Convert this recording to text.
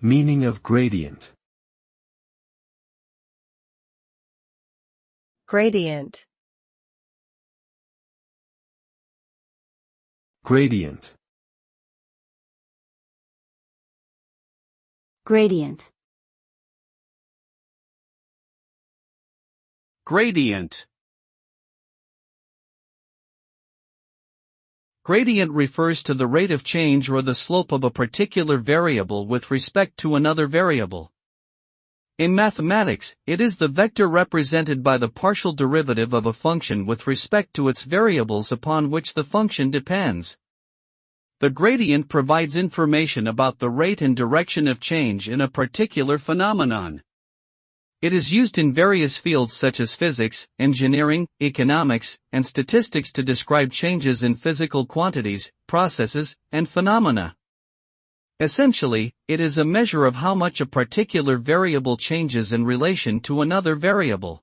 Meaning of gradient. Gradient. Gradient. Gradient. Gradient. Gradient refers to the rate of change or the slope of a particular variable with respect to another variable. In mathematics, it is the vector represented by the partial derivative of a function with respect to its variables upon which the function depends. The gradient provides information about the rate and direction of change in a particular phenomenon. It is used in various fields such as physics, engineering, economics, and statistics to describe changes in physical quantities, processes, and phenomena. Essentially, it is a measure of how much a particular variable changes in relation to another variable.